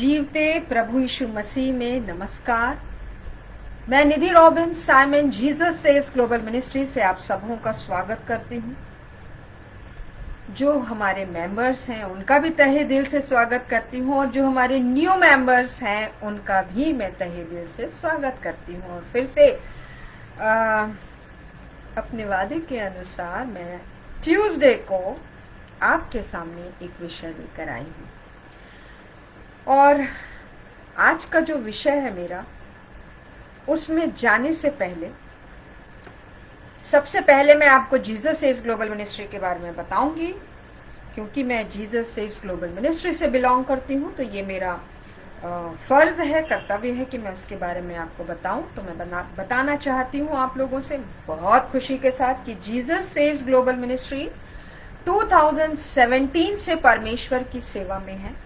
जीवते प्रभु यीशु मसीह में नमस्कार। मैं Nidhi Robin Simon Jesus saves global ministry से आप सबों का स्वागत करती हूँ। जो हमारे मेंबर्स हैं उनका भी तहे दिल से स्वागत करती हूँ और जो हमारे न्यू मेंबर्स हैं उनका भी मैं तहे दिल से स्वागत करती हूँ। और फिर से अपने वादे के अनुसार मैं ट्यूसडे को आपके सामने एक विषय लेकर आई हूँ और आज का जो विषय है मेरा, उसमें जाने से पहले सबसे पहले मैं आपको जीसस सेव्स ग्लोबल मिनिस्ट्री के बारे में बताऊंगी, क्योंकि मैं जीसस सेव्स ग्लोबल मिनिस्ट्री से बिलोंग करती हूँ। तो ये मेरा फर्ज है, कर्तव्य है कि मैं उसके बारे में आपको बताऊं। तो मैं बताना चाहती हूँ आप लोगों से बहुत खुशी के साथ कि जीसस सेव्स ग्लोबल मिनिस्ट्री 2017 से परमेश्वर की सेवा में है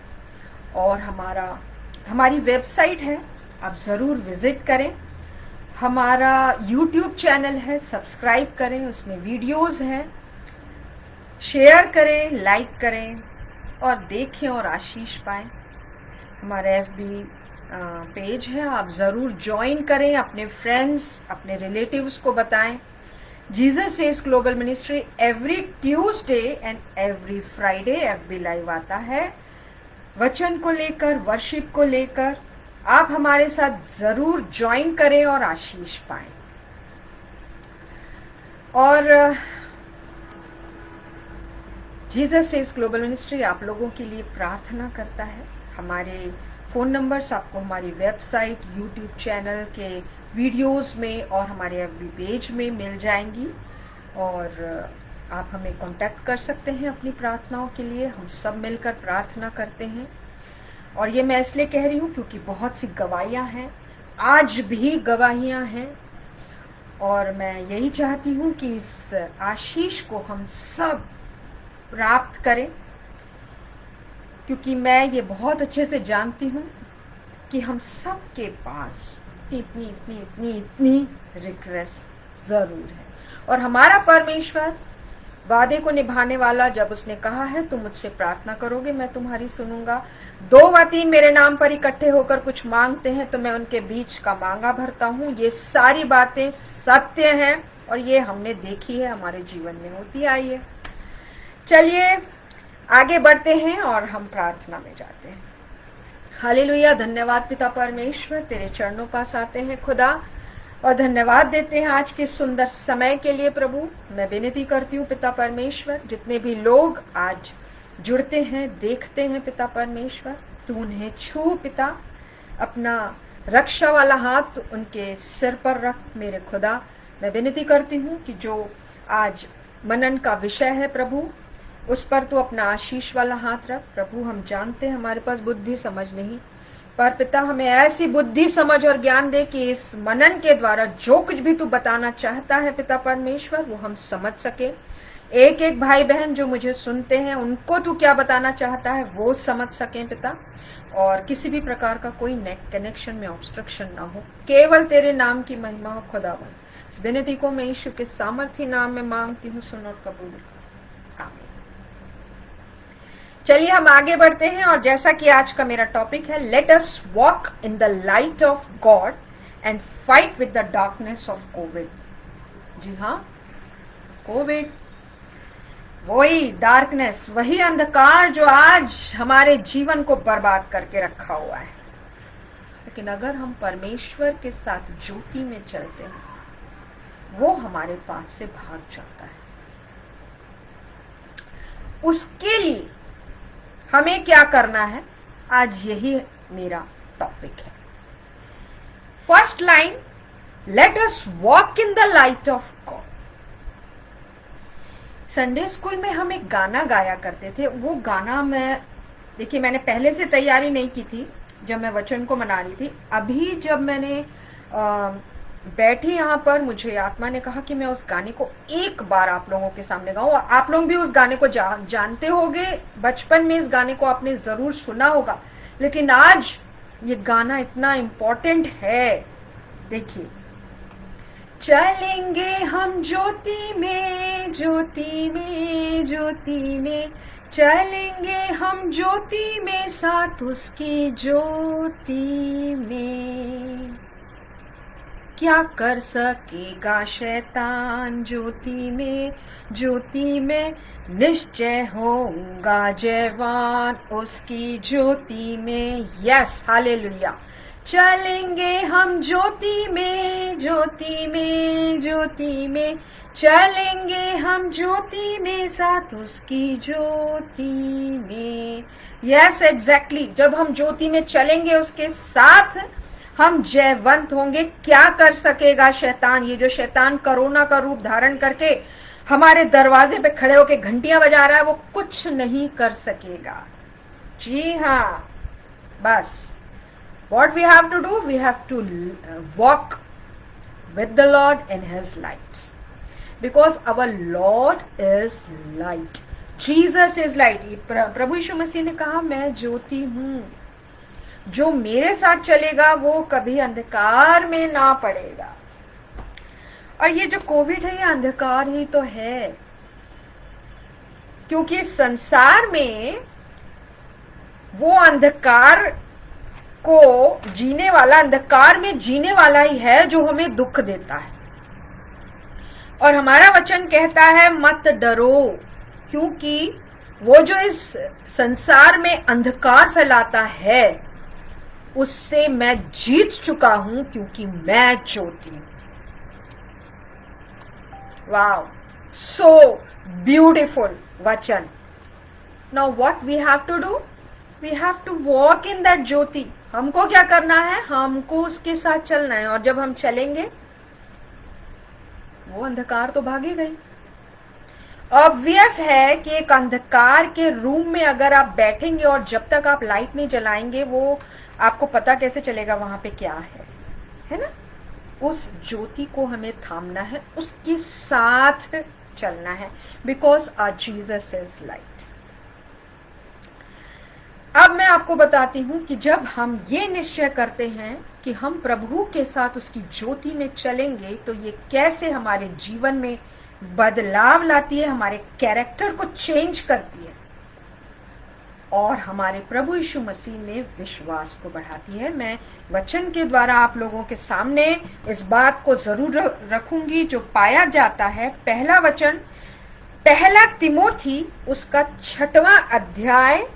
और हमारी वेबसाइट है, आप ज़रूर विजिट करें। हमारा यूट्यूब चैनल है, सब्सक्राइब करें, उसमें वीडियोस हैं, शेयर करें, लाइक करें और देखें और आशीष पाएं। हमारा एफबी पेज है, आप ज़रूर ज्वाइन करें, अपने फ्रेंड्स, अपने रिलेटिव्स को बताएं। Jesus saves global ministry every Tuesday and every Friday FB live आता है, वचन को लेकर, वर्शिप को लेकर। आप हमारे साथ जरूर ज्वाइन करें और आशीष पाएं। और जीसस सेव्स ग्लोबल मिनिस्ट्री आप लोगों के लिए प्रार्थना करता है। हमारे फ़ोन नंबर्स आपको हमारी वेबसाइट, यूट्यूब चैनल के वीडियोस में और हमारे एफबी पेज में मिल जाएंगी और आप हमें कांटेक्ट कर सकते हैं अपनी प्रार्थनाओं के लिए। हम सब मिलकर प्रार्थना करते हैं। और ये मैं इसलिए कह रही हूँ क्योंकि बहुत सी गवाहियाँ हैं, आज भी गवाहियाँ हैं, और मैं यही चाहती हूँ कि इस आशीष को हम सब प्राप्त करें, क्योंकि मैं ये बहुत अच्छे से जानती हूँ कि हम सब के पास इतनी रिक्वेस्ट ज़रूर है। और हमारा परमेश्वर वादे को निभाने वाला, जब उसने कहा है तुम मुझसे प्रार्थना करोगे मैं तुम्हारी सुनूंगा, 2 व 3 मेरे नाम पर इकट्ठे होकर कुछ मांगते हैं तो मैं उनके बीच का मांगा भरता हूँ। ये सारी बातें सत्य हैं और ये हमने देखी है, हमारे जीवन में होती आई है। चलिए आगे बढ़ते हैं और हम प्रार्थना में जाते हैं। हालेलुया। धन्यवाद पिता परमेश्वर, तेरे चरणों पास आते हैं खुदा और धन्यवाद देते हैं आज के सुंदर समय के लिए। प्रभु, मैं विनती करती हूँ पिता परमेश्वर, जितने भी लोग आज जुड़ते हैं, देखते हैं पिता परमेश्वर, तू उन्हें छू पिता, अपना रक्षा वाला हाथ उनके सिर पर रख मेरे खुदा। मैं विनती करती हूँ कि जो आज मनन का विषय है प्रभु, उस पर तू अपना आशीष वाला हाथ रख। प्रभु, हम जानते हैं हमारे पास बुद्धि समझ नहीं, पर पिता हमें ऐसी बुद्धि समझ और ज्ञान दे कि इस मनन के द्वारा जो कुछ भी तू बताना चाहता है पिता परमेश्वर, वो हम समझ सके। एक एक भाई बहन जो मुझे सुनते हैं, उनको तू क्या बताना चाहता है वो समझ सकें पिता, और किसी भी प्रकार का कोई नेट कनेक्शन में ऑब्स्ट्रक्शन ना हो। केवल तेरे नाम की महिमा हो खुदावन। इस विनती को मैं यीशु के सामर्थ्य नाम में मांगती हूँ, सुन और कबूल कर। आमीन। चलिए हम आगे बढ़ते हैं और जैसा कि आज का मेरा टॉपिक है, let us walk in the light of God and fight with the darkness of Covid. जी हाँ, कोविड, वही डार्कनेस, वही अंधकार जो आज हमारे जीवन को बर्बाद करके रखा हुआ है। लेकिन अगर हम परमेश्वर के साथ ज्योति में चलते हैं, वो हमारे पास से भाग जाता है। उसके लिए हमें क्या करना है, आज यही मेरा टॉपिक है। First line, late us walk in the light of God. Sunday school में हम एक गाना गाया करते थे। वो गाना मैंने पहले से तैयारी नहीं की थी जब मैं वचन को मना रही थी। अभी जब मैंने बैठी यहाँ पर, मुझे आत्मा ने कहा कि मैं उस गाने को एक बार आप लोगों के सामने गाऊं। आप लोग भी उस गाने को जानते होंगे, बचपन में इस गाने को आपने जरूर सुना होगा, लेकिन आज ये गाना इतना इम्पोर्टेंट है। देखिए, चलेंगे हम ज्योति में, ज्योति में, ज्योति में, चलेंगे हम ज्योति में, साथ उसकी ज्योति में। क्या कर सकेगा शैतान ज्योति में, ज्योति में निश्चय होगा जयवान उसकी ज्योति में। Yes, hallelujah. चलेंगे हम ज्योति में, ज्योति में, ज्योति में, चलेंगे हम ज्योति में, साथ उसकी ज्योति में। Yes, exactly. जब हम ज्योति में चलेंगे उसके साथ, हम जयवंत होंगे। क्या कर सकेगा शैतान? ये जो शैतान कोरोना का रूप धारण करके हमारे दरवाजे पे खड़े होके घंटियां बजा रहा है, वो कुछ नहीं कर सकेगा। जी हाँ, बस what we have to do, we have to walk with the Lord in his light, because our Lord is light, Jesus is light। प्रभु यीशु मसीह ने कहा, मैं ज्योति हूं, जो मेरे साथ चलेगा वो कभी अंधकार में ना पड़ेगा। और ये जो कोविड है, ये अंधकार ही तो है, क्योंकि संसार में वो अंधकार को जीने वाला, अंधकार में जीने वाला ही है जो हमें दुख देता है। और हमारा वचन कहता है, मत डरो, क्योंकि वो जो इस संसार में अंधकार फैलाता है, उससे मैं जीत चुका हूं, क्योंकि मैं ज्योति हूं। वाओ, सो ब्यूटिफुल वचन। Now what we have to do? We have to walk in that ज्योति। हमको क्या करना है? हमको उसके साथ चलना है। और जब हम चलेंगे, वो अंधकार तो भागेगा ही। ऑब्वियस है कि एक अंधकार के रूम में अगर आप बैठेंगे और जब तक आप लाइट नहीं जलाएंगे, वो आपको पता कैसे चलेगा वहां पे क्या है ना? उस ज्योति को हमें थामना है, उसके साथ चलना है, because our Jesus is light. अब मैं आपको बताती हूं कि जब हम ये निश्चय करते हैं कि हम प्रभु के साथ उसकी ज्योति में चलेंगे, तो ये कैसे हमारे जीवन में बदलाव लाती है, हमारे कैरेक्टर को चेंज करती है और हमारे प्रभु यीशु मसीह में विश्वास को बढ़ाती है। मैं वचन के द्वारा आप लोगों के सामने इस बात को जरूर रखूंगी जो पाया जाता है। पहला वचन, पहला तिमोथी उसका 6वां अध्याय,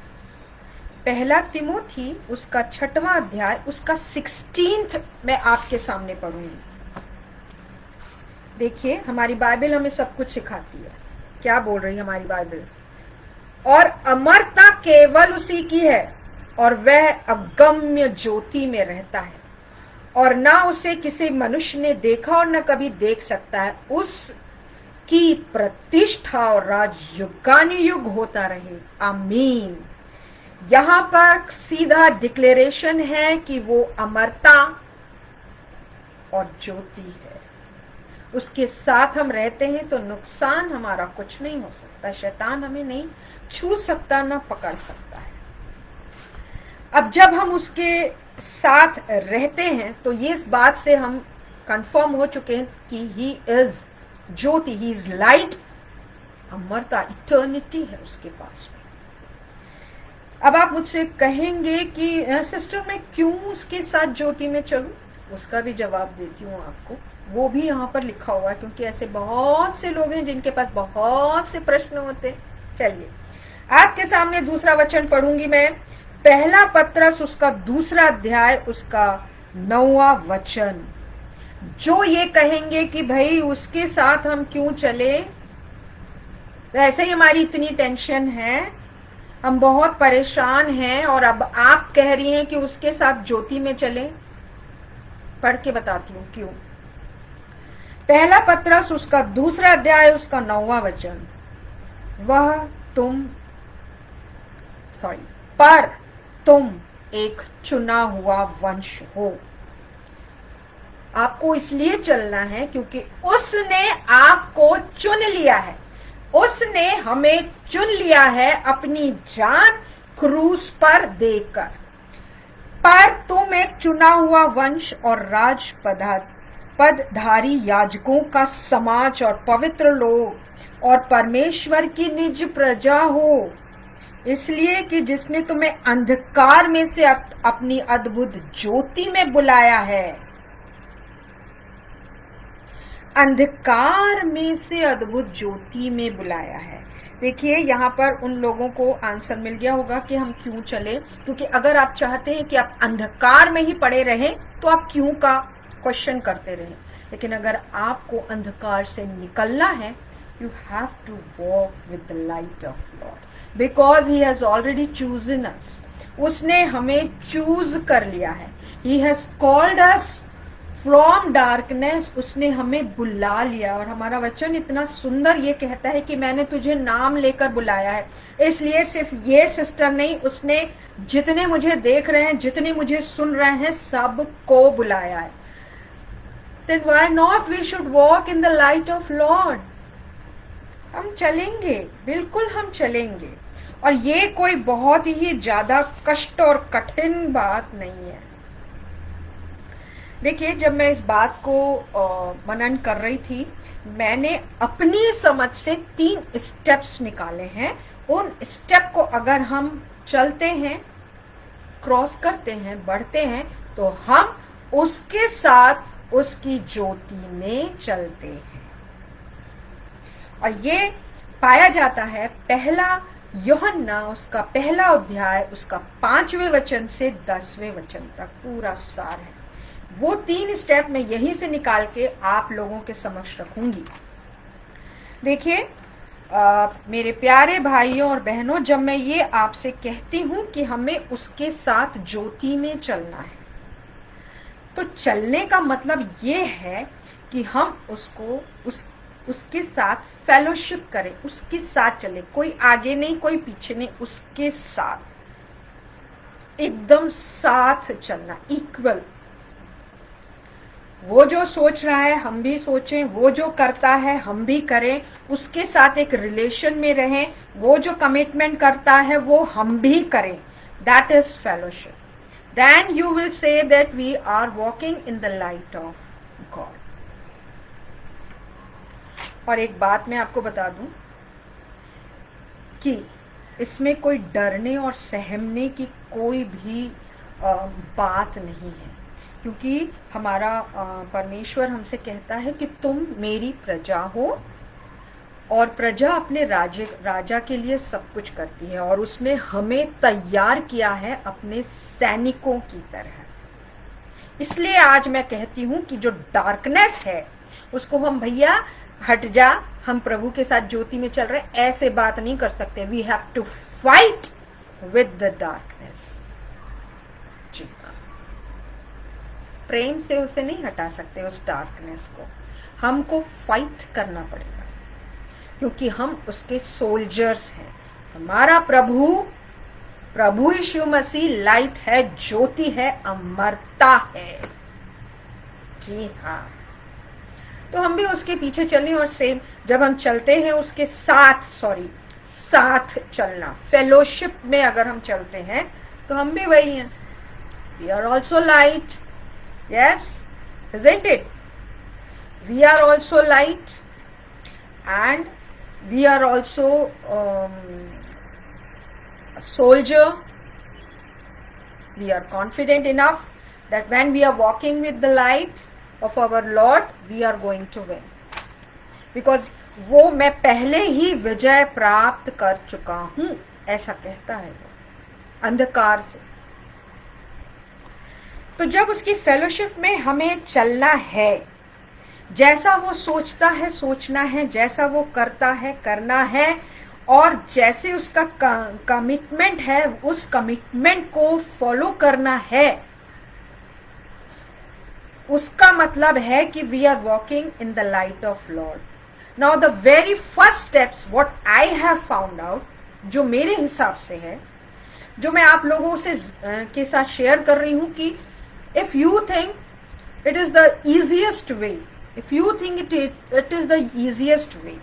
पहला तिमोथी उसका 6वां अध्याय, उसका 16th मैं आपके सामने पढ़ूंगी। देखिए, हमारी बाइबल हमें सब कुछ सिखाती है। क्या बोल रही है हमारी बाइबल? और अमरता केवल उसी की है, और वह अगम्य ज्योति में रहता है, और ना उसे किसी मनुष्य ने देखा और न कभी देख सकता है। उसकी प्रतिष्ठा और राज युगानुयुग होता रहे, आमीन। यहां पर सीधा डिक्लेरेशन है कि वो अमरता और ज्योति है। उसके साथ हम रहते हैं तो नुकसान हमारा कुछ नहीं हो सकता, शैतान हमें नहीं छू सकता, ना पकड़ सकता है। अब जब हम उसके साथ रहते हैं तो ये इस बात से हम कंफर्म हो चुके हैं कि he is Jyoti, he is light. अमरता, इटर्निटी है उसके पास में। अब आप मुझसे कहेंगे कि सिस्टर मैं क्यों उसके साथ ज्योति में चलूं? उसका भी जवाब देती हूँ आपको। वो भी यहाँ पर लिखा हुआ है, क्योंकि ऐसे बहुत से लोग हैं जिनके पास बहुत से प्रश्न होते हैं। चलिए, आपके सामने दूसरा वचन पढ़ूंगी मैं। पहला पत्रस उसका 2 अध्याय, उसका 9वां वचन। जो ये कहेंगे कि भाई उसके साथ हम क्यों चले, वैसे ही हमारी इतनी टेंशन है, हम बहुत परेशान हैं, और अब आप कह रही हैं कि उसके साथ ज्योति में चले। पढ़ के बताती हूँ क्यों। पहला पत्रस उसका 2 अध्याय, उसका 9वां वचन। पर तुम एक चुना हुआ वंश हो। आपको इसलिए चलना है क्योंकि उसने आपको चुन लिया है। उसने हमें चुन लिया है अपनी जान क्रूस पर देकर। पर तुम एक चुना हुआ वंश और राज पदधारी याजकों का समाज और पवित्र लोग और परमेश्वर की निज प्रजा हो। इसलिए कि जिसने तुम्हें अंधकार में से अपनी अद्भुत ज्योति में बुलाया है। अंधकार में से अद्भुत ज्योति में बुलाया है। देखिए यहाँ पर उन लोगों को आंसर मिल गया होगा कि हम क्यों चले, क्योंकि अगर आप चाहते हैं कि आप अंधकार में ही पड़े रहें तो आप क्यों का क्वेश्चन करते रहें, लेकिन अगर आपको अंधकार से निकलना है, you have to walk with the light of Lord, because he has already chosen us. उसने हमें चूज कर लिया है। He has called us from darkness, उसने हमें बुला लिया। और हमारा वचन इतना सुंदर ये कहता है कि मैंने तुझे नाम लेकर बुलाया है। इसलिए सिर्फ ये सिस्टर नहीं, उसने जितने मुझे देख रहे हैं, जितने मुझे सुन रहे हैं, सबको बुलाया है। Then why not we should walk in the light of Lord? हम चलेंगे, बिल्कुल हम चलेंगे। और ये कोई बहुत ही ज्यादा कष्ट और कठिन बात नहीं है। देखिए, जब मैं इस बात को मनन कर रही थी, मैंने अपनी समझ से 3 स्टेप्स निकाले हैं। उन स्टेप को अगर हम चलते हैं, क्रॉस करते हैं, बढ़ते हैं, तो हम उसके साथ उसकी ज्योति में चलते हैं। और ये पाया जाता है पहला यूहन्ना उसका पहला अध्याय उसका 5वें वचन से 10वें वचन तक पूरा सार है। वो 3 स्टेप मैं यहीं से निकाल के आप लोगों के समक्ष रखूंगी। देखिए मेरे प्यारे भाइयों और बहनों, जब मैं ये आपसे कहती हूं कि हमें उसके साथ ज्योति में चलना है, तो चलने का मतलब ये है कि हम उसके साथ फेलोशिप करें, उसके साथ चले, कोई आगे नहीं, कोई पीछे नहीं, उसके साथ एकदम साथ चलना, इक्वल। वो जो सोच रहा है हम भी सोचें, वो जो करता है हम भी करें, उसके साथ एक रिलेशन में रहें, वो जो कमिटमेंट करता है वो हम भी करें। That is fellowship. Then you will say that we are walking in the light of God. और एक बात मैं आपको बता दूं कि इसमें कोई डरने और सहमने की कोई भी बात नहीं है, क्योंकि हमारा परमेश्वर हमसे कहता है कि तुम मेरी प्रजा हो, और प्रजा अपने राजा के लिए सब कुछ करती है, और उसने हमें तैयार किया है अपने सैनिकों की तरह। इसलिए आज मैं कहती हूं कि जो डार्कनेस है उसको हम, भैया हट जा, हम प्रभु के साथ ज्योति में चल रहे हैं, ऐसे बात नहीं कर सकते। We have to fight with the darkness. जी हाँ, प्रेम से उसे नहीं हटा सकते, उस डार्कनेस को हमको फाइट करना पड़ेगा, क्योंकि हम उसके सोल्जर्स हैं। हमारा प्रभु यीशु मसीह लाइट है, ज्योति है, अमरता है। जी हाँ, तो हम भी उसके पीछे चलें, और सेम जब हम चलते हैं उसके साथ चलना, फेलोशिप में अगर हम चलते हैं तो हम भी वही हैं। We are also light, yes, isn't it? We are also light, and we are also a soldier. We are confident enough that when we are walking with the light of our Lord, we are going to win. Because वो मैं पहले ही विजय प्राप्त कर चुका हूं, ऐसा कहता है वो अंधकार से। तो जब उसकी फेलोशिप में हमें चलना है, जैसा वो सोचता है सोचना है, जैसा वो करता है करना है, और जैसे उसका कमिटमेंट है उस कमिटमेंट को फॉलो करना है, उसका मतलब है कि we are walking in the light of Lord. Now the very first steps what I have found out, जो मेरे हिसाब से है, जो मैं आप लोगों से के साथ शेयर कर रही हूं, कि if you think it is the easiest way, if you think it is the easiest way,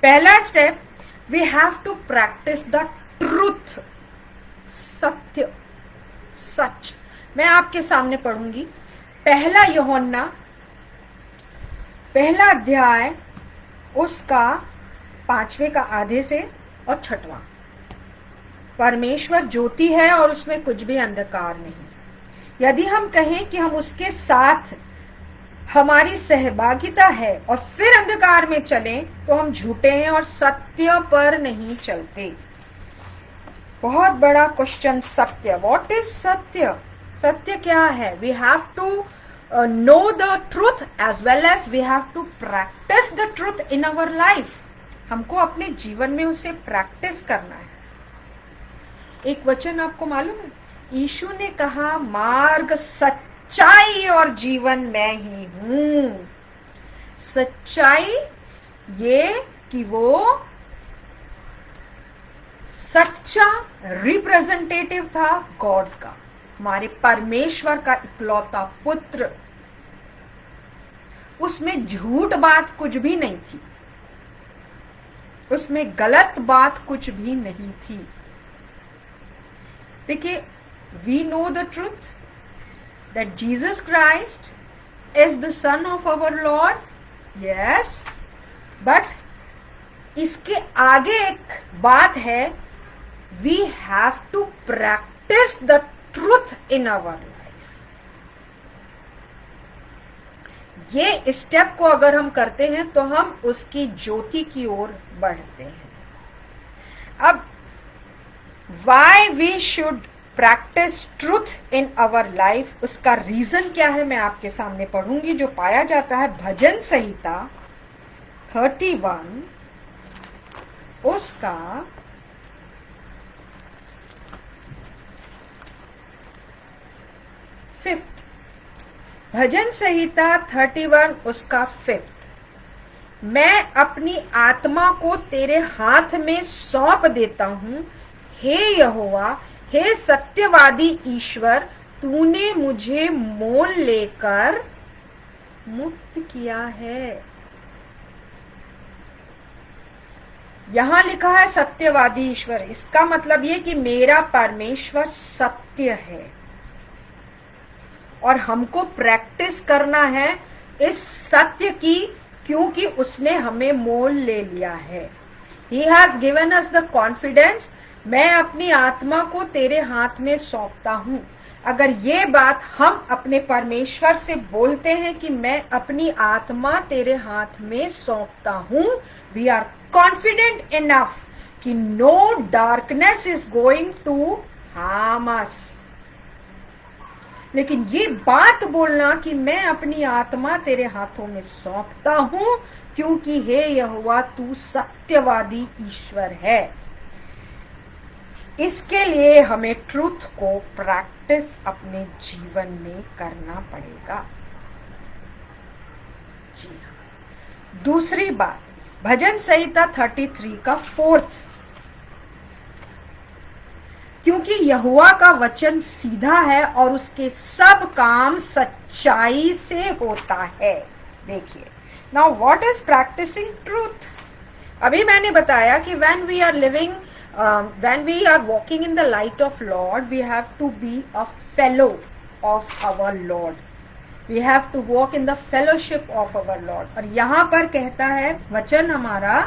पहला step, we have to practice the truth, सत्य, सच। मैं आपके सामने पढ़ूंगी पहला यूहन्ना पहला अध्याय उसका 5वें का आधे से और 6वां। परमेश्वर ज्योति है और उसमें कुछ भी अंधकार नहीं। यदि हम कहें कि हम उसके साथ हमारी सहभागिता है और फिर अंधकार में चलें तो हम झूठे हैं और सत्य पर नहीं चलते। बहुत बड़ा क्वेश्चन, सत्य। व्हाट इज सत्य? सत्य क्या है? We have to know the truth as well as we have to practice the truth in our life। हमको अपने जीवन में उसे प्रैक्टिस करना है। एक वचन आपको मालूम है, यीशु ने कहा मार्ग, सच्चाई और जीवन मैं ही हूं। सच्चाई ये कि वो सच्चा रिप्रेजेंटेटिव था गॉड का, हमारे परमेश्वर का इकलौता पुत्र। उसमें झूठ बात कुछ भी नहीं थी, उसमें गलत बात कुछ भी नहीं थी। देखिए, we know the truth that Jesus Christ is the son of our Lord, yes, but इसके आगे एक बात है, we have to practice the truth in our life. ये स्टेप को अगर हम करते हैं तो हम उसकी ज्योति की ओर बढ़ते हैं। अब why we should practice truth in our life, उसका रीजन क्या है मैं आपके सामने पढ़ूंगी, जो पाया जाता है भजन संहिता 31 उसका 5th। भजन संहिता 31 उसका 5th। मैं अपनी आत्मा को तेरे हाथ में सौंप देता हूं, हे यहोवा, हे सत्यवादी ईश्वर, तूने मुझे मोल लेकर मुक्त किया है। यहां लिखा है सत्यवादी ईश्वर, इसका मतलब ये कि मेरा परमेश्वर सत्य है और हमको प्रैक्टिस करना है इस सत्य की, क्योंकि उसने हमें मोल ले लिया है। He has given us the confidence, मैं अपनी आत्मा को तेरे हाथ में सौंपता हूं। अगर ये बात हम अपने परमेश्वर से बोलते हैं कि मैं अपनी आत्मा तेरे हाथ में सौंपता हूं, वी आर कॉन्फिडेंट इनफ कि no darkness is going to harm us. लेकिन ये बात बोलना कि मैं अपनी आत्मा तेरे हाथों में सौंपता हूं, क्योंकि हे यहोवा तू सत्यवादी ईश्वर है, इसके लिए हमें ट्रूथ को प्रैक्टिस अपने जीवन में करना पड़ेगा। जी हाँ। दूसरी बात, भजन संहिता 33 का 4th, क्योंकि यहोवा का वचन सीधा है और उसके सब काम सच्चाई से होता है। देखिए, now what is practicing truth? अभी मैंने बताया कि when we are living, when we are walking in the light of Lord, we have to be a fellow of our Lord, we have to walk in the fellowship of our Lord. और यहाँ पर कहता है वचन हमारा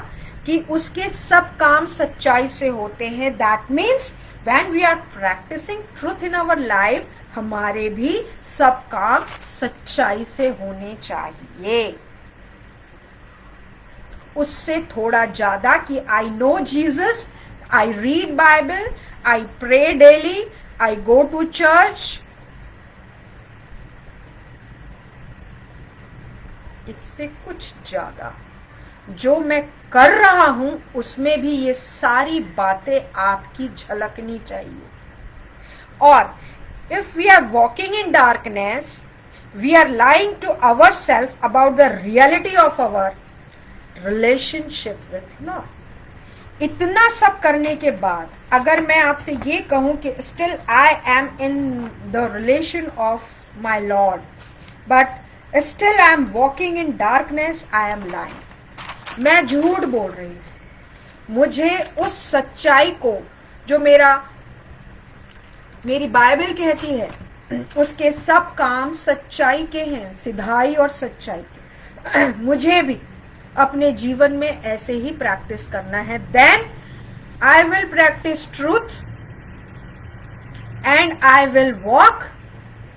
कि उसके सब काम सच्चाई से होते हैं। That means when we are practicing truth in our life, हमारे भी सब काम सच्चाई से होने चाहिए। उससे थोड़ा ज्यादा कि I know Jesus, I read Bible, I pray daily, I go to church, इससे कुछ ज्यादा जो मैं कर रहा हूं उसमें भी ये सारी बातें आपकी झलकनी चाहिए। और if we are walking in darkness, we are lying to our self about the reality of our relationship with Lord. इतना सब करने के बाद अगर मैं आपसे ये कहूं कि still I am in the relation of my lord, but still I am walking in darkness, I am lying, मैं झूठ बोल रही हूं। मुझे उस सच्चाई को जो मेरी बाइबल कहती है उसके सब काम सच्चाई के हैं, सिधाई और सच्चाई के, मुझे भी अपने जीवन में ऐसे ही प्रैक्टिस करना है। Then I will practice truth and I will walk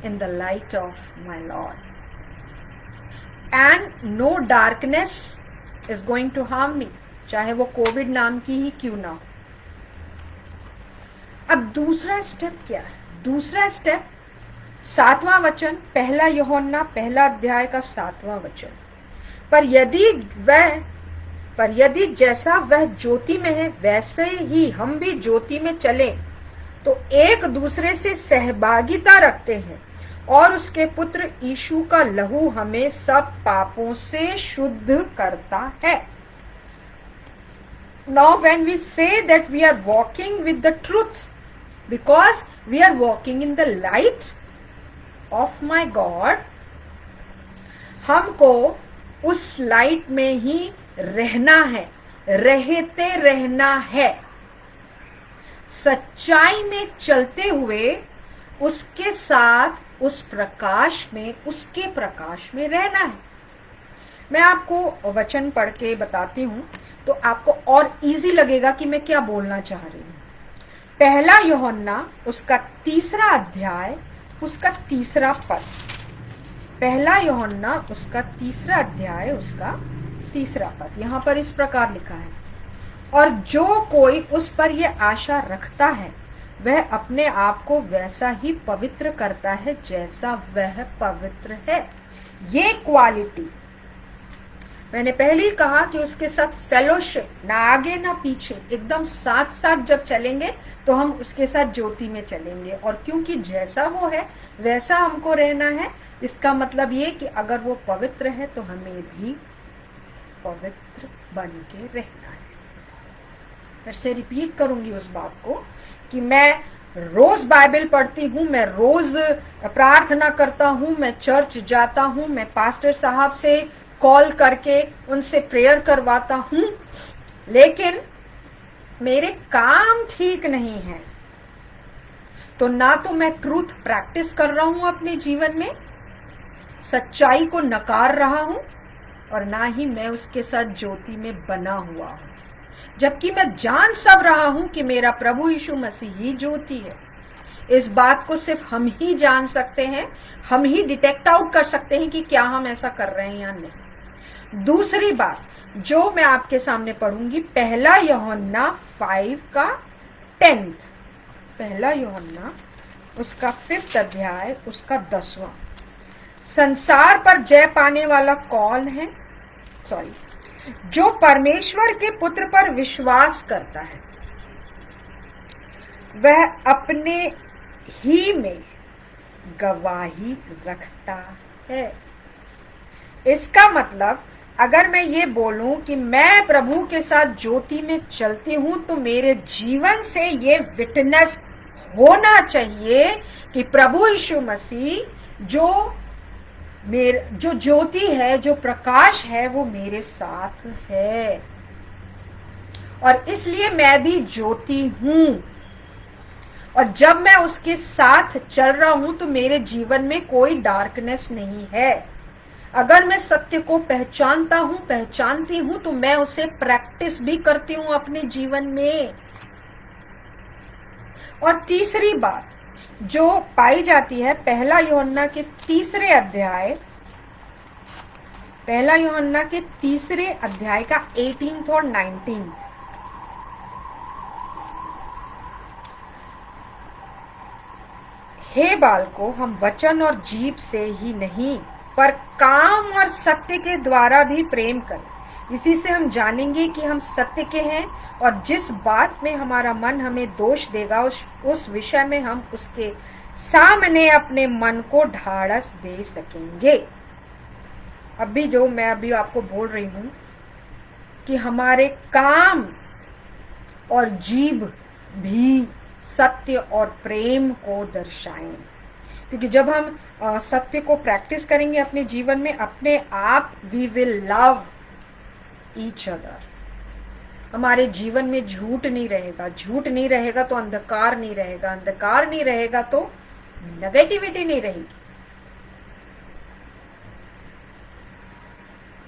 in the light of my Lord. And no darkness is going to harm me, चाहे वो कोविड नाम की ही क्यों ना हो। अब दूसरा स्टेप क्या है? दूसरा स्टेप 7वां वचन, पहला यूहन्ना पहला अध्याय का 7वां वचन। पर यदि जैसा वह ज्योति में है वैसे ही हम भी ज्योति में चले तो एक दूसरे से सहभागिता रखते हैं और उसके पुत्र यीशु का लहू हमें सब पापों से शुद्ध करता है। Now when we say that we are walking with the truth, because we are walking in the light of my God, हमको उस लाइट में ही रहना है, रहते रहना है, सच्चाई में चलते हुए उसके साथ उस प्रकाश में, उसके प्रकाश में रहना है। मैं आपको वचन पढ़ के बताती हूं तो आपको और इजी लगेगा कि मैं क्या बोलना चाह रही हूं। पहला यूहन्ना उसका 3रा अध्याय उसका 3रा पद। पहला यूहन्ना उसका 3रा अध्याय उसका 3रा पद यहां पर इस प्रकार लिखा है, और जो कोई उस पर यह आशा रखता है वह अपने आप को वैसा ही पवित्र करता है जैसा वह पवित्र है। ये क्वालिटी मैंने पहले ही कहा कि उसके साथ फेलोशिप, ना आगे ना पीछे, एकदम साथ साथ जब चलेंगे तो हम उसके साथ ज्योति में चलेंगे। और क्योंकि जैसा वो है वैसा हमको रहना है, इसका मतलब ये कि अगर वो पवित्र है तो हमें भी पवित्र बन के रहना है। फिर से रिपीट करूंगी उस बात को कि मैं रोज बाइबल पढ़ती हूँ, मैं रोज प्रार्थना करता हूँ, मैं चर्च जाता हूँ, मैं पास्टर साहब से कॉल करके उनसे प्रेयर करवाता हूँ, लेकिन मेरे काम ठीक नहीं है तो ना तो मैं ट्रूथ प्रैक्टिस कर रहा हूँ अपने जीवन में, सच्चाई को नकार रहा हूँ, और ना ही मैं उसके साथ ज्योति में बना हुआ हूँ। जबकि मैं जान सब रहा हूं कि मेरा प्रभु यीशु मसीह ही ज्योति है। इस बात को सिर्फ हम ही जान सकते हैं, हम ही डिटेक्ट आउट कर सकते हैं कि क्या हम ऐसा कर रहे हैं या नहीं। दूसरी बात जो मैं आपके सामने पढ़ूंगी, पहला यूहन्ना 5 का 10, पहला यूहन्ना उसका 5th अध्याय उसका 10वां। संसार पर जय पाने वाला कौन है? जो परमेश्वर के पुत्र पर विश्वास करता है वह अपने ही में गवाही रखता है। इसका मतलब अगर मैं ये बोलूं कि मैं प्रभु के साथ ज्योति में चलती हूं तो मेरे जीवन से ये विटनेस होना चाहिए कि प्रभु यीशु मसीह जो ज्योति है, जो प्रकाश है, वो मेरे साथ है, और इसलिए मैं भी ज्योति हूं। और जब मैं उसके साथ चल रहा हूं तो मेरे जीवन में कोई डार्कनेस नहीं है। अगर मैं सत्य को पहचानती हूं तो मैं उसे प्रैक्टिस भी करती हूं अपने जीवन में। और तीसरी बात जो पाई जाती है पहला यूहन्ना के 3रे अध्याय, पहला यूहन्ना के 3रे अध्याय का 18th और 19th, हे बालकों, हम वचन और जीभ से ही नहीं पर काम और सत्य के द्वारा भी प्रेम करें। इसी से हम जानेंगे कि हम सत्य के हैं, और जिस बात में हमारा मन हमें दोष देगा उस विषय में हम उसके सामने अपने मन को ढाढ़स दे सकेंगे। मैं अभी आपको बोल रही हूं कि हमारे काम और जीभ भी सत्य और प्रेम को दर्शाएं, क्योंकि जब हम सत्य को प्रैक्टिस करेंगे अपने जीवन में, अपने आप we will love each other. हमारे जीवन में झूठ नहीं रहेगा, झूठ नहीं रहेगा तो अंधकार नहीं रहेगा, अंधकार नहीं रहेगा तो नेगेटिविटी नहीं रहेगी।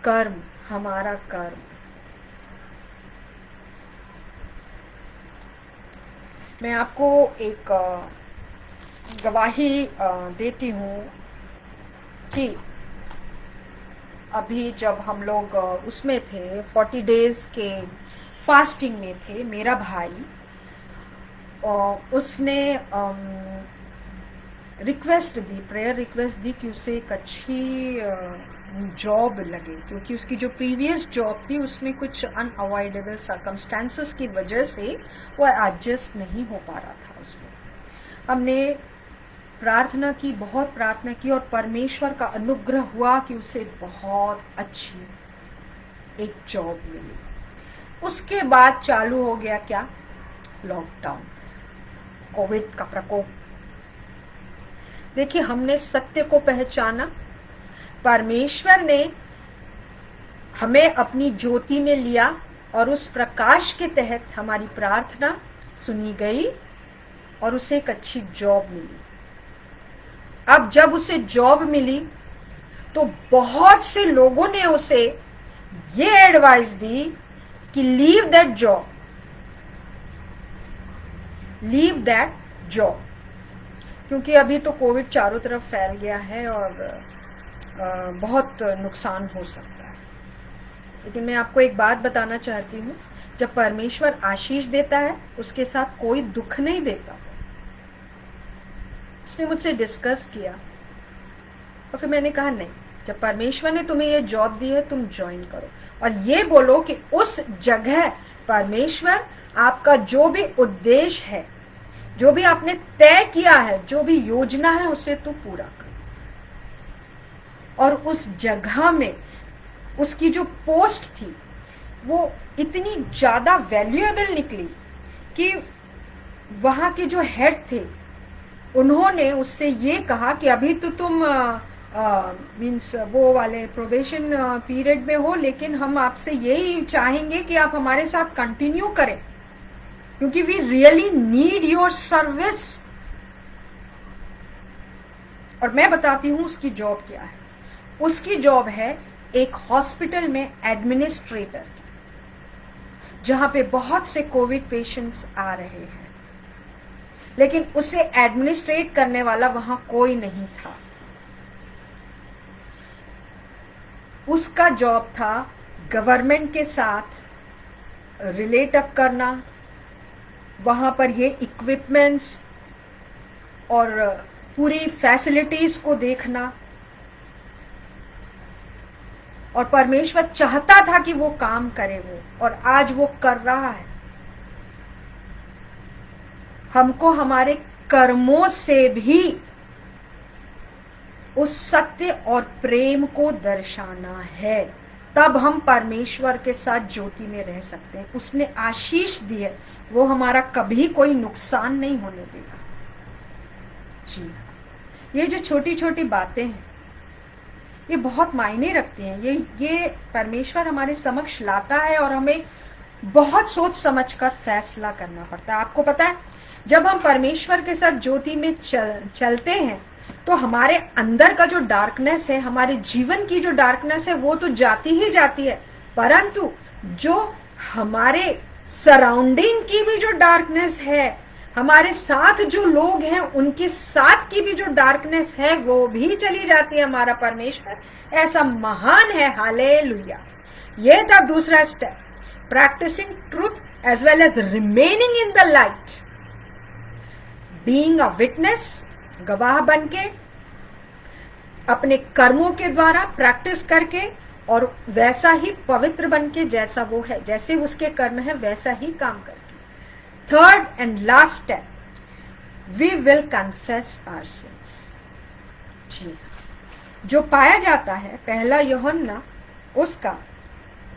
कर्म, हमारा कर्म। मैं आपको एक गवाही देती हूँ कि अभी जब हम लोग उसमें थे 40 डेज के फास्टिंग में थे, मेरा भाई उसने request the, prayer request the कि उसे एक अच्छी जॉब लगे, क्योंकि उसकी जो प्रीवियस जॉब थी उसमें कुछ अनअवॉइडेबल सर्कमस्टेंसेस की वजह से वो एडजस्ट नहीं हो पा रहा था उसमें। हमने प्रार्थना की, बहुत प्रार्थना की, और परमेश्वर का अनुग्रह हुआ कि उसे बहुत अच्छी एक जॉब मिली। उसके बाद चालू हो गया क्या? लॉकडाउन, कोविड का प्रकोप। देखिए, हमने सत्य को पहचाना, परमेश्वर ने हमें अपनी ज्योति में लिया और उस प्रकाश के तहत हमारी प्रार्थना सुनी गई और उसे एक अच्छी जॉब मिली। अब जब उसे जॉब मिली तो बहुत से लोगों ने उसे ये एडवाइस दी कि leave that job, leave that job, क्योंकि अभी तो कोविड चारों तरफ फैल गया है और बहुत नुकसान हो सकता है। लेकिन मैं आपको एक बात बताना चाहती हूँ, जब परमेश्वर आशीष देता है उसके साथ कोई दुख नहीं देता। उसने मुझसे डिस्कस किया और फिर मैंने कहा नहीं, जब परमेश्वर ने तुम्हें ये जॉब दी है तुम ज्वाइन करो, और ये बोलो कि उस जगह परमेश्वर आपका जो भी उद्देश्य है, जो भी आपने तय किया है, जो भी योजना है, उसे तू पूरा कर। और उस जगह में उसकी जो पोस्ट थी वो इतनी ज्यादा वैल्यूएबल निकली कि वहां के जो हेड थे उन्होंने उससे ये कहा कि अभी तो तुम मीन्स वो वाले प्रोबेशन पीरियड में हो, लेकिन हम आपसे यही चाहेंगे कि आप हमारे साथ कंटिन्यू करें, क्योंकि we really need your service. और मैं बताती हूं उसकी जॉब क्या है। उसकी जॉब है एक हॉस्पिटल में एडमिनिस्ट्रेटर, जहां पे बहुत से कोविड पेशेंट्स आ रहे हैं, लेकिन उसे एडमिनिस्ट्रेट करने वाला वहां कोई नहीं था। उसका जॉब था गवर्नमेंट के साथ रिलेट अप करना, वहां पर ये इक्विपमेंट्स और पूरी फैसिलिटीज को देखना, और परमेश्वर चाहता था कि वो काम करे वो, और आज वो कर रहा है। हमको हमारे कर्मों से भी उस सत्य और प्रेम को दर्शाना है, तब हम परमेश्वर के साथ ज्योति में रह सकते हैं। उसने आशीष दी है, वो हमारा कभी कोई नुकसान नहीं होने देगा। जी, ये जो छोटी छोटी बातें हैं ये बहुत मायने रखती हैं। ये परमेश्वर हमारे समक्ष लाता है और हमें बहुत सोच समझकर फैसला करना पड़ता है। आपको पता है, जब हम परमेश्वर के साथ ज्योति में चलते हैं तो हमारे अंदर का जो डार्कनेस है, हमारे जीवन की जो डार्कनेस है, वो तो जाती ही जाती है, परंतु जो हमारे सराउंडिंग की भी जो डार्कनेस है, हमारे साथ जो लोग हैं उनके साथ की भी जो डार्कनेस है, वो भी चली जाती है। हमारा परमेश्वर ऐसा महान है। हालेलुया। ये था दूसरा step, practicing truth as well as remaining in the light, being a witness, गवाह बनके, अपने कर्मों के द्वारा प्रैक्टिस करके, और वैसा ही पवित्र बनके, जैसा वो है, जैसे उसके कर्म है वैसा ही काम करके। Third and last step, we will confess our sins. जी, जो पाया जाता है पहला यूहन्ना उसका,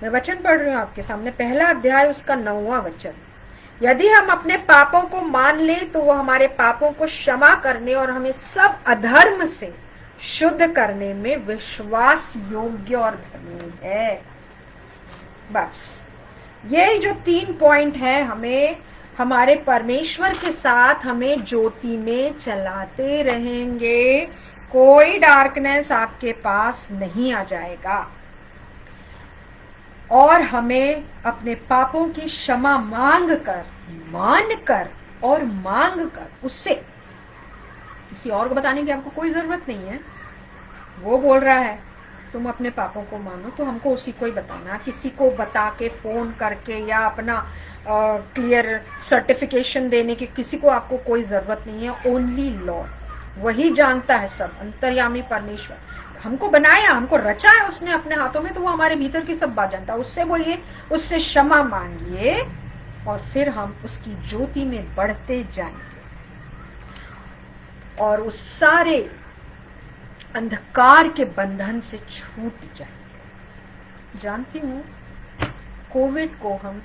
मैं वचन पढ़ रही हूं आपके सामने, पहला अध्याय उसका 9वां वचन, यदि हम अपने पापों को मान लें तो वो हमारे पापों को क्षमा करने और हमें सब अधर्म से शुद्ध करने में विश्वास योग्य और धर्मी है। बस ये जो 3 पॉइंट है, हमें हमारे परमेश्वर के साथ हमें ज्योति में चलाते रहेंगे, कोई डार्कनेस आपके पास नहीं आ जाएगा, और हमें अपने पापों की क्षमा मांग कर, मान कर और मांग कर उससे किसी और को बताने की आपको कोई जरूरत नहीं है। वो बोल रहा है तुम अपने पापों को मानो, तो हमको उसी को ही बताना। किसी को बता के फोन करके या अपना क्लियर सर्टिफिकेशन देने की किसी को आपको कोई जरूरत नहीं है। ओनली लॉर्ड, वही जानता है सब। अंतर्यामी परमेश्वर हमको बनाया, हमको रचा है उसने अपने हाथों में, तो वो हमारे भीतर की सब बात जानता है। उससे बोलिए, उससे क्षमा मांगिए और फिर हम उसकी ज्योति में बढ़ते जाएंगे और उस सारे अंधकार के बंधन से छूट जाएंगे। जानती हूं कोविड को हम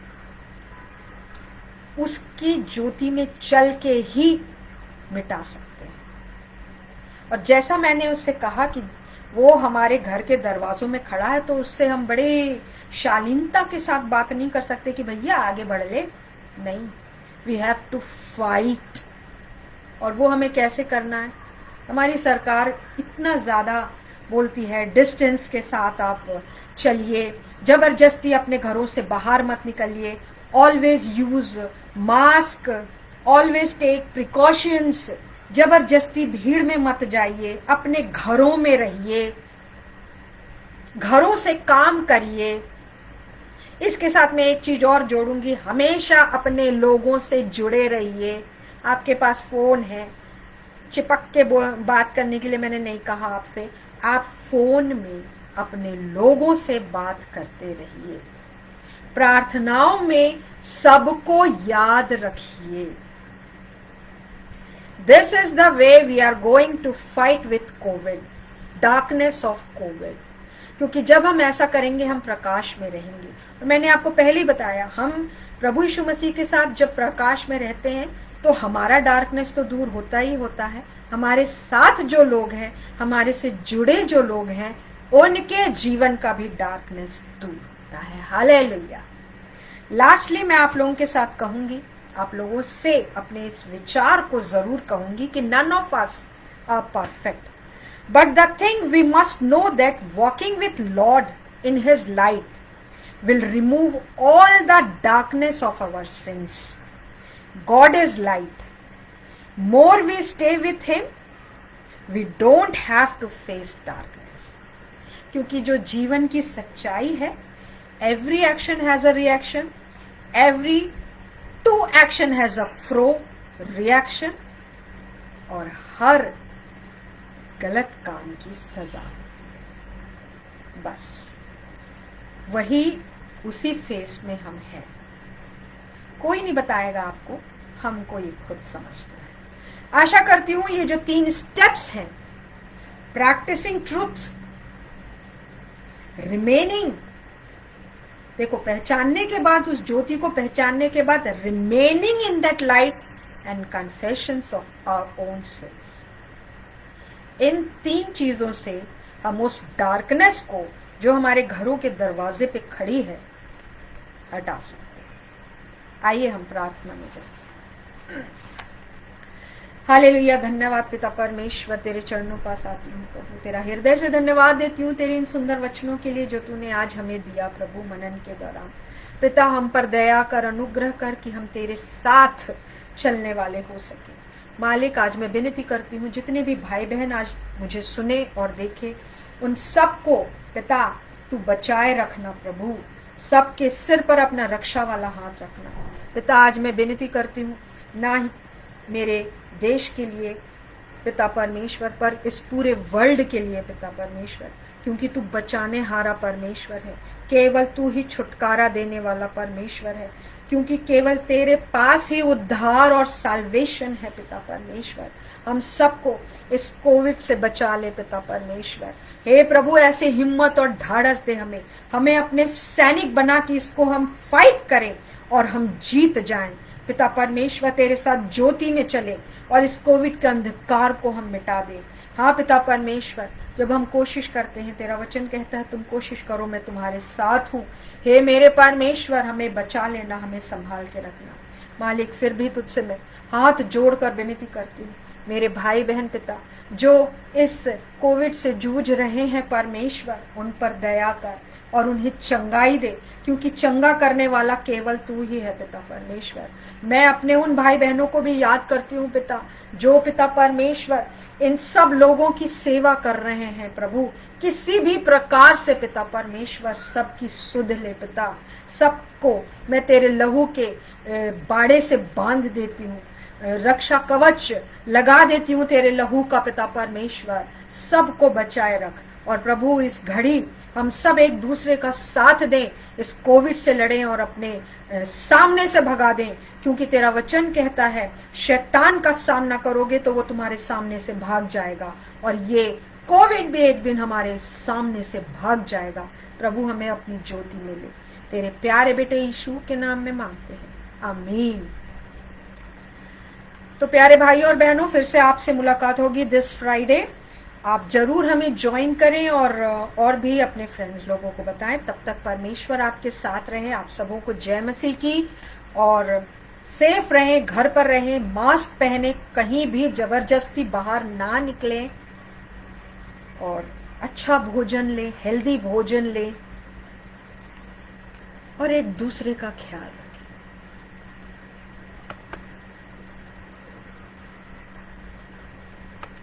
उसकी ज्योति में चल के ही मिटा सकते हैं। और जैसा मैंने उससे कहा कि वो हमारे घर के दरवाजों में खड़ा है, तो उससे हम बड़े शालीनता के साथ बात नहीं कर सकते कि भैया आगे बढ़ ले। नहीं, वी हैव टू फाइट। और वो हमें कैसे करना है? हमारी सरकार इतना ज्यादा बोलती है डिस्टेंस के साथ आप चलिए, जबरदस्ती अपने घरों से बाहर मत निकलिए, always use mask, always take precautions, जबरदस्ती भीड़ में मत जाइए, अपने घरों में रहिए, घरों से काम करिए। इसके साथ मैं एक चीज और जोड़ूंगी, हमेशा अपने लोगों से जुड़े रहिए। आपके पास फोन है, चिपक के बात करने के लिए मैंने नहीं कहा आपसे, आप फोन में अपने लोगों से बात करते रहिए। प्रार्थनाओं में सबको याद रखिए। This is the way we are going to fight with Covid, darkness of Covid. क्योंकि जब हम ऐसा करेंगे हम प्रकाश में रहेंगे। और मैंने आपको पहले ही बताया, हम प्रभु यीशु मसीह के साथ जब प्रकाश में रहते हैं तो हमारा डार्कनेस तो दूर होता ही होता है। हमारे साथ जो लोग हैं, हमारे से जुड़े जो लोग हैं, उनके जीवन का भी डार्कनेस दूर होता है। हालेलुया। लास्टली मैं आप लोगों के साथ कहूंगी, आप लोगों से अपने इस विचार को जरूर कहूंगी कि none of us are perfect, but the thing we must know that walking with Lord in His light will remove all the darkness of our sins. God is light. More we stay with Him, we don't have to face darkness. क्योंकि जो जीवन की सच्चाई है, every action has a reaction, every to action has a fro reaction, और हर गलत काम की सजा होती है। बस वही उसी फेस में हम हैं। कोई नहीं बताएगा आपको, हमको ये खुद समझना है। आशा करती हूं ये जो 3 स्टेप्स हैं, प्रैक्टिसिंग ट्रूथ, रिमेनिंग, देखो पहचानने के बाद, उस ज्योति को पहचानने के बाद remaining in that light and confessions of our own sins, इन 3 चीजों से हम उस डार्कनेस को जो हमारे घरों के दरवाजे पे खड़ी है हटा सकते हैं। आइए हम प्रार्थना में जाएं। हालेलुया। धन्यवाद पिता परमेश्वर, तेरे चरणों पास आती हूँ प्रभु, तेरा हृदय से धन्यवाद देती हूँ तेरे इन सुंदर वचनों के लिए जो तूने आज हमें दिया प्रभु मनन के दौरान। पिता हम पर दया कर, अनुग्रह कर कि हम तेरे साथ चलने वाले हो सके। मालिक आज मैं विनती करती हूँ जितने भी भाई बहन आज मुझे सुने और देखे, उन सबको पिता तू बचाए रखना प्रभु, सबके सिर पर अपना रक्षा वाला हाथ रखना। पिता आज मैं विनती करती हूँ, ना ही मेरे देश के लिए पिता परमेश्वर, पर इस पूरे वर्ल्ड के लिए पिता परमेश्वर, क्योंकि तू बचाने हारा परमेश्वर है, केवल तू ही छुटकारा देने वाला परमेश्वर है, क्योंकि केवल तेरे पास ही उद्धार और साल्वेशन है पिता परमेश्वर। हम सबको इस कोविड से बचा ले पिता परमेश्वर। हे प्रभु ऐसे हिम्मत और ढाढ़स दे हमें, हमें अपने सैनिक बना के इसको हम फाइट करें और हम जीत जाएं पिता परमेश्वर, तेरे साथ ज्योति में चले और इस कोविड के अंधकार को हम मिटा दें। हाँ पिता परमेश्वर, जब हम कोशिश करते हैं, तेरा वचन कहता है तुम कोशिश करो मैं तुम्हारे साथ हूँ। हे मेरे परमेश्वर, हमें बचा लेना, हमें संभाल के रखना। मालिक फिर भी तुझसे मैं हाथ जोड़कर विनती करती हूँ, मेरे भाई बहन पिता जो इस कोविड से जूझ रहे हैं परमेश्वर, उन पर दया कर और उन्हें चंगाई दे, क्योंकि चंगा करने वाला केवल तू ही है पिता परमेश्वर। मैं अपने उन भाई बहनों को भी याद करती हूँ पिता, जो पिता परमेश्वर इन सब लोगों की सेवा कर रहे हैं प्रभु, किसी भी प्रकार से पिता परमेश्वर सबकी सुध ले पिता। सबको मैं तेरे लहू के बाड़े से बांध देती हूँ, रक्षा कवच लगा देती हूँ तेरे लहू का पिता परमेश्वर। सबको बचाए रख और प्रभु इस घड़ी हम सब एक दूसरे का साथ दें, इस कोविड से लड़ें और अपने सामने से भगा दें, क्योंकि तेरा वचन कहता है शैतान का सामना करोगे तो वो तुम्हारे सामने से भाग जाएगा, और ये कोविड भी एक दिन हमारे सामने से भाग जाएगा। प्रभु हमें अपनी ज्योति में ले, तेरे प्यारे बेटे यीशु के नाम में मांगते हैं, आमीन। तो प्यारे भाइयों और बहनों, फिर से आपसे मुलाकात होगी दिस फ्राइडे। आप जरूर हमें ज्वाइन करें और भी अपने फ्रेंड्स लोगों को बताएं। तब तक परमेश्वर आपके साथ रहे। आप सबों को जय मसीह की, और सेफ रहें, घर पर रहें, मास्क पहने, कहीं भी जबरदस्ती बाहर ना निकलें, और अच्छा भोजन लें, हेल्दी भोजन लें, और एक दूसरे का ख्याल रखें।